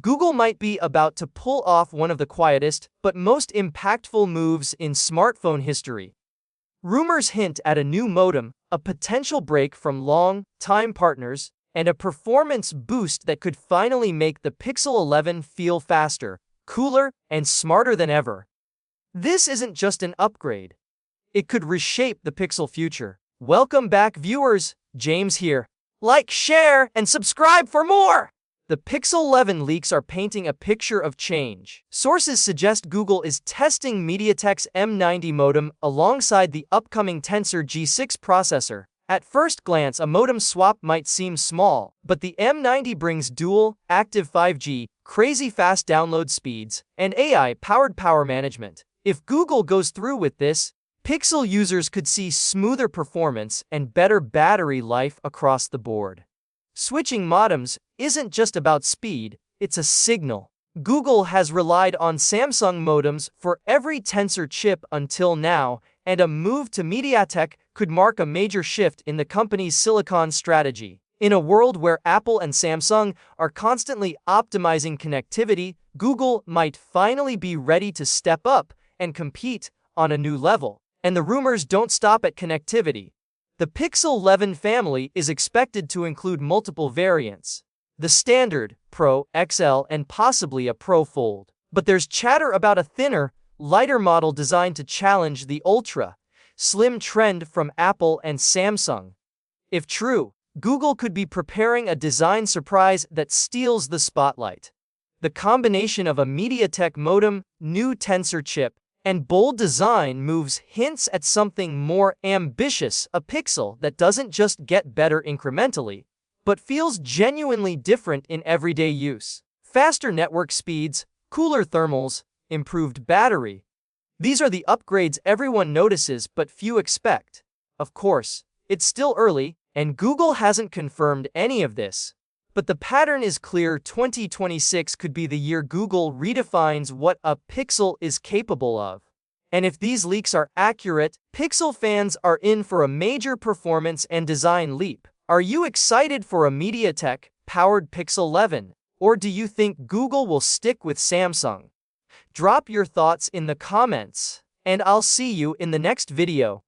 Google might be about to pull off one of the quietest but most impactful moves in smartphone history. Rumors hint at a new modem, a potential break from long-time partners, and a performance boost that could finally make the Pixel 11 feel faster, cooler, and smarter than ever. This isn't just an upgrade. It could reshape the Pixel future. Welcome back, viewers. James here. Like, share, and subscribe for more! The Pixel 11 leaks are painting a picture of change. Sources suggest Google is testing MediaTek's M90 modem alongside the upcoming Tensor G6 processor. At first glance, a modem swap might seem small, but the M90 brings dual, active 5G, crazy fast download speeds, and AI-powered power management. If Google goes through with this, Pixel users could see smoother performance and better battery life across the board. Switching modems isn't just about speed, it's a signal. Google has relied on Samsung modems for every Tensor chip until now, and a move to MediaTek could mark a major shift in the company's silicon strategy. In a world where Apple and Samsung are constantly optimizing connectivity, Google might finally be ready to step up and compete on a new level. And the rumors don't stop at connectivity. The Pixel 11 family is expected to include multiple variants: the standard, Pro, XL, and possibly a Pro Fold. But there's chatter about a thinner, lighter model designed to challenge the Ultra, slim trend from Apple and Samsung. If true, Google could be preparing a design surprise that steals the spotlight. The combination of a MediaTek modem, new Tensor chip, and bold design moves hints at something more ambitious, a Pixel that doesn't just get better incrementally, but feels genuinely different in everyday use. Faster network speeds, cooler thermals, improved battery. These are the upgrades everyone notices but few expect. Of course, it's still early, and Google hasn't confirmed any of this. But the pattern is clear: 2026 could be the year Google redefines what a Pixel is capable of. And if these leaks are accurate, Pixel fans are in for a major performance and design leap. Are you excited for a MediaTek-powered Pixel 11? Or do you think Google will stick with Samsung? Drop your thoughts in the comments, and I'll see you in the next video.